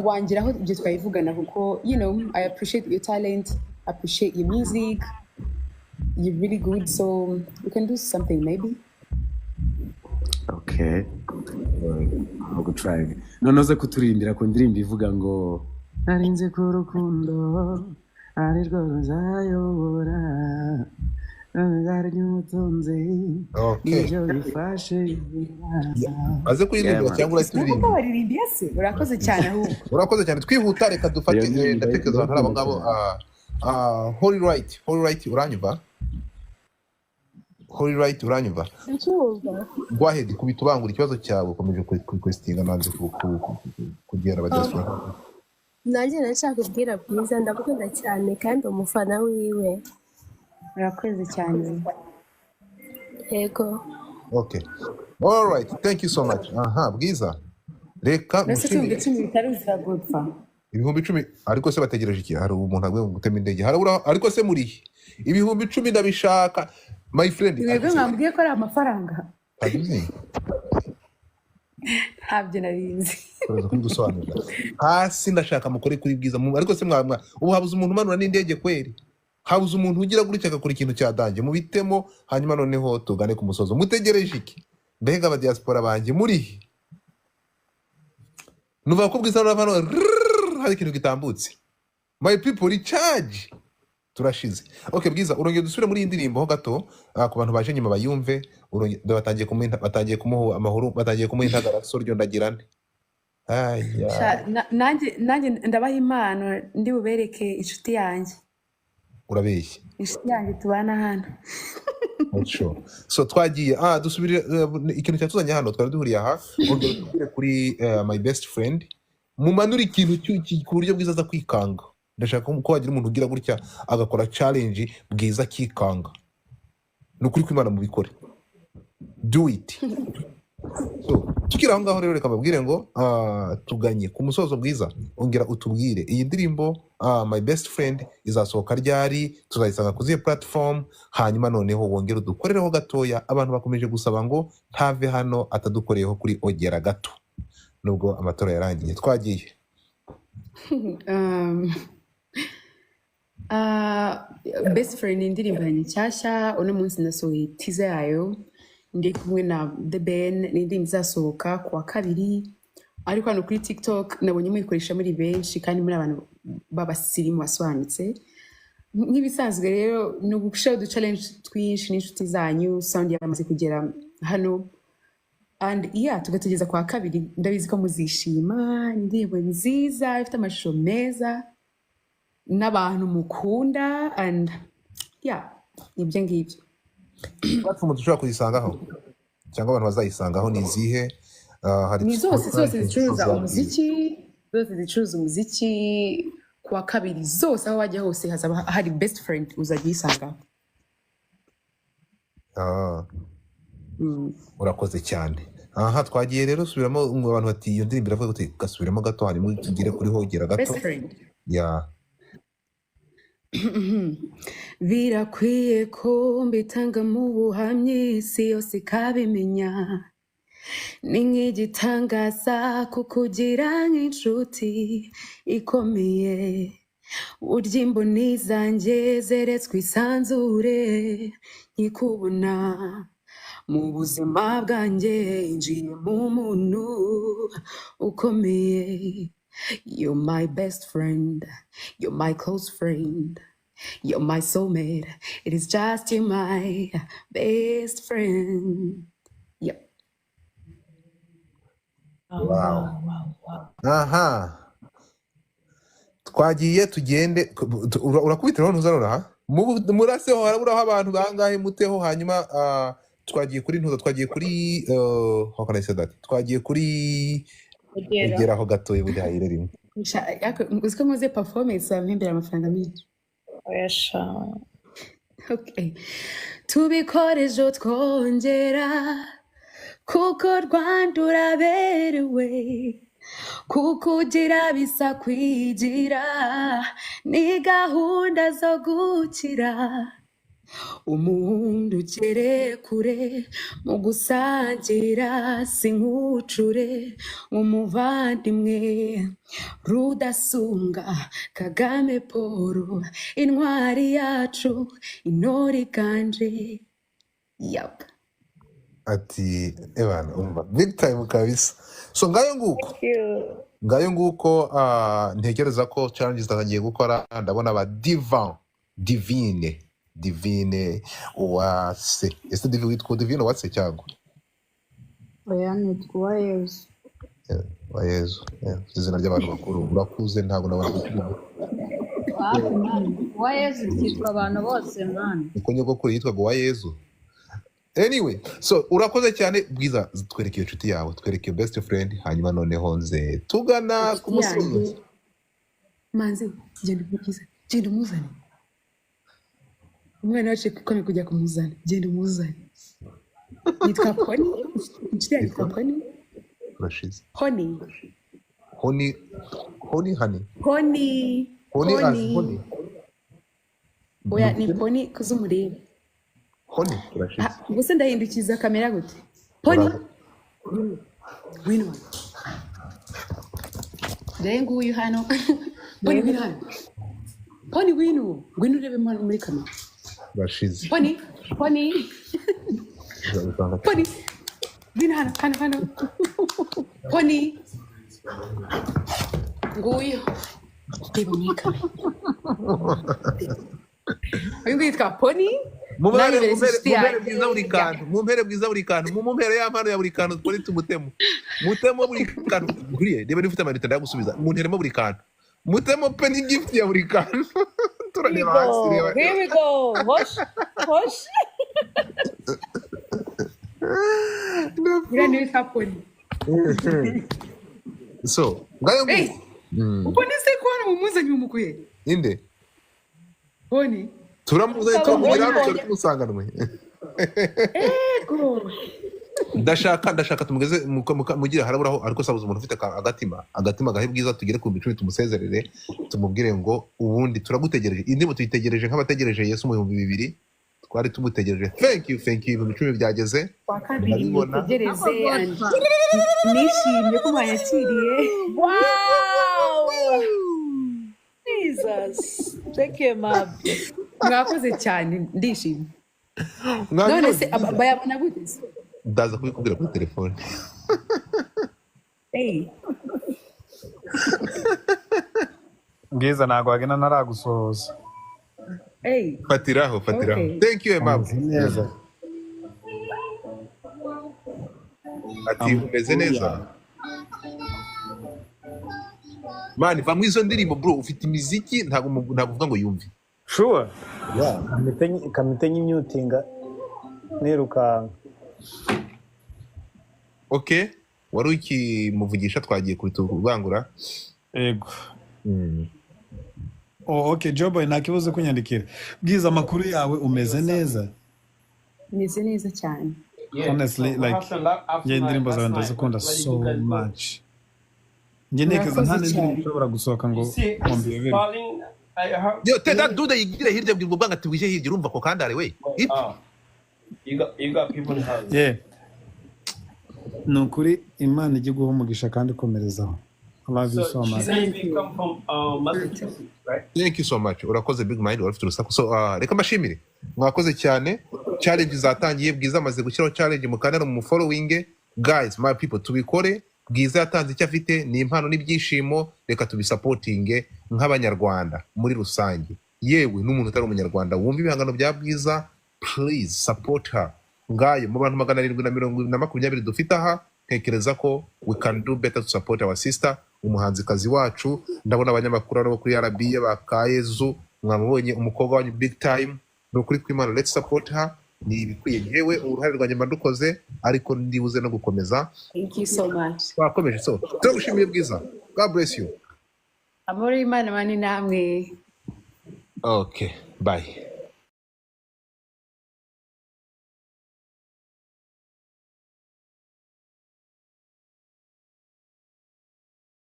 Wangiraho ibyo twayivugana kuko you know I appreciate your talent, appreciate your music, you're really good, so we can do something maybe. Okay. I'll go try. Nonoze kuturirimbira ku ndirimbo ivuga ngo narinze ko urukundo ari rwo ruzayobora ngaranye umutunzi nibyo bifashe. Aze kuyiririmba cyangwa urasiririmba? Waririmbiye se? Urakoze cyane ahubwo. Urakoze cyane, twihuta reka dufate ndatekereza hari abo ngabo. Holy right uranyumva? Holy right uranyumva? Go ahead, kubitubangura ikibazo cyawe ukomeje kwestinga nanze kugera abadiaspora. Nanjye nashaka kubwira Bwiza ndamukunda cyane kandi umufana wiwe. Urakoze cyane. Yego. Okay. All right, thank you so much. Bwiza. Reka mushimire. Icumi bitaruzira gupfa. Ibihumbi 10 ariko se bategereje iki? Hari umuntu agwe gutema indege. Harabura ariko se muri ibihumbi 10 ndabishaka. My friend. Yego nkambwiye ko ari amafaranga. Abizi. Ntabyo narinzi. Koza kugusobanurira. Hasi ndashaka mukore kuri Bwiza ariko se mwamwa ubu habuze umuntu manura n'indege kweri. Habuze umuntu ugira gutya agakora ikintu cyadanje mu bitemo, hanyuma noneho tugane ku musozo. Mutegereje iki? Mbega aba diaspora banje muri nuva ko Bwiza n'abana hari ikintu gitambutse. My people recharge. Turashize. Okay Bwiza, urongeye dusubire muri indirimbo ho gato ku bantu baje nyuma bayumve. Batangiye kumuha amahoro, batangiye kumuha intagaraso ryo ndagirane. Nanjye ndabaha impano ndi bubereke inshuti yanjye. Urabeshye. Inshuti yanjye tubana hano. So twagiye dusubire ikintu cyatuzanye hano, twari duhuriye aha ongera kuri my best friend. Mumanura ikintu ku buryo Bwiza aza kwikanga. Ndashaka ko wagira umuntu ugira gutya agakora challenge Bwiza kikanga. Nukuri kwimana mu bikore. Do it. So tukira aho ngaho rero reka babwire ngo tuganye ku musozo Bwiza, ongera utubwire iyi ndirimbo my best friend izasohoka ryari, tuzayisanga kuziye platform, hanyuma noneho wongera udukorereho gatoya. Abantu bakomeje gusaba ngo ntave hano atadukoreyeho kuri ogera gato nubwo amatora yarangiye. Twagiye. Best friend indirimbo yanjye nshyashya, uno munsi nasohoye teaser yayo ndi kumwe na The Ben. N'indirimbo izasohoka kuwa 2, ariko hano kuri TikTok nabonye muyikoresha muri benshi kandi muri abantu babasirimu basobanutse nk'ibisanzwe. Rero ni ugushaka udu challenge twinshi n'inshuti zanyu. Sound yamaze kugera hano and tugategeza kuwa 2. Ndabizi ko muzishima. Indirimbo nziza ifite amashusho meza n'abantu mukunda and nibyo ngibyo. Platform dushobora kuyisangaho cyangwa abantu bazayisangaho ni izihe? Ni zose zicuruza umuziki, kuwa 2 zose aho wajya hose hazaba hari best friend uzajya uyisangaho. Urakoze cyane. Twagiye rero subiramo abantu bati iyo ndirimbo iravuga gute? Gasubiramo gato hanyuma tugire kuri hogera gato. Best friend. Birakwiye ko mbitanga mu buhamya isi yose ikabimenya. Ni nk'igitangaza kukugira nk'inshuti ikomeye. Urya imboni zanjye zeretswe isanzure nkikubona mu buzima bwanjye injiye mu muntu ukomeye. You're my best friend, you're my close friend, you're my soulmate. It is just you, my best friend. Yep. Wow. Aha. Twagiye tugende urakubitiraho ntuzarora ha? Muraseho haraburaho abantu bangahe muteho hanyuma twagiye kuri ntuza twagiye kuri how can I say that? Twagiye kuri ugeraho gatoye buri hayire rimwe. Uziko muze performance wampimbira amafaranga menshi. Oyasha. Okay. Tubikorejo twongera kuko Rwanda uraberewe kuko ugira bisa kwigira ni gahunda zo gukira umuhundu ugere kure mu gusangira sinkucure umuvandimwe Rudasunga Kagame Paul intwari yacu intore iganje. Yep. Ati ebana umva big time kabisa. So ngayo nguko ntekereza ko challenges zatangiye gukora ndabona ba divine wase ese divine wase cyangwa oya nitwa Uwayezu. Uwayezu izina ry'abantu bakuru urakuze ntabwo nabona Uwayezu cyitwa abantu bose mwana. uko nyogokuru yitwaga Uwayezu. Anyway, so urakoze cyane Bwiza, twereke iyo nshuti yawe, twereke best friend, hanyuma noneho nze tugana ku musozi. Manzi genda Bwiza, genda umuzane umwana wacu kukome kujya kumuzana, genda umuzane. Yitwa Pony, inshuti yawe yitwa Pony. Urashize Honey oya ni Pony kuzumureba. Honey urashize gusa ndahindukiza kamera gute? Pony wino dengu uyu hano. Pony wino hano. Pony wino ngwino urebe muri kamera. urashize Pony wino hano. Pony nguyu reba muri kamera. Uyu yitwa Pony. Mumpere bwiza buri kantu mumpere ya mpano ya buri kantu Pony tumutemo buri kantu guriye reba nifite amanita ndagusubiza munteremo buri kantu mutemo pe ni gift ya buri kantu. Turareba hasi reba. Here we go. Hosh. Ni Pony. So ngayo Pony se ko hano mumuzanye umukuye inde Pony turamuze tumugira tumusanganwe. Ndashaka tumugeze mugira haraburaho ariko sabuze umuntu ufite agatima gahe Bwiza tugere ku 10 tumusezerere tumubwire ngo ubundi turagutegereje indimo tuyitegereje nk'abategereje Yesu mu 2000 twari tumutegereje. Thank you 10 byageze tegereze nishimye ko mwayakiriye. Wow. Jesus. Thank you, mom. Mwakoze cyane ndishimye. None se bayabona gute? Ndaza kubikubwira kuri telefone. Bwiza ntago wagenda naragusohoza. Fatiraho. Okay. Thank you mama. Neza. Ati umeze neza. Mani va mwizo ndirimbo bro ufite imiziki ntago uvuga ngo yumve. Sure. Yeah, kamitenye imyutinga niruka. Okay. Wari ukimuvugisha twagiye kuri tubangura. Yego. Okay, Joboy nakibuze kunyandikira. Bwiza amakuru yawe umeze neza? Meze neza cyane. Honestly like indirimbo zawe ndazikunda so much. Njye nekeza nta ndirimbo ushobora gusohoka ngo mumbire. Yo teta dude yigire hirya bwirwa bwanga tubije hirya urumva ko kandare we. You got people in house. Yeah. Nukuri Imana ijye guha umugisha kandi komerezaho. I love you so much. Thank you so much. Urakoze big mind urafite urusaku. So reka mbashimire. Mwakoze cyane. Challenge zatangiye Bwiza amaze gushyiraho challenge mu kanal mu following. Guys, my people tubikore. Bwiza yatanze icyo afite ni impano n'ibyishimo reka tubisupporting nk'abanyarwanda muri rusange. Yewe n'umuntu utari umunyarwanda wumva ibihangano bya Bwiza please support her. Ngayo mu bantu 720 dufite aha ntekereza ko we can do better to support our sister umuhanzikazi wacu. Ndabona abanyamakuru nabo kuri RBA bakayezu mwamubonye umukobwa wanyu big time. Ni ukuri kw'Imana, let's support her. Ni ibikwiye. Yewe uruhare rwanjye mbandukoze ariko ndibuze no gukomeza. Thank you so much. Twakomeje, so turagushimiye Bwiza. God bless you. Amore y'Imana mani namwe. Okay, bye.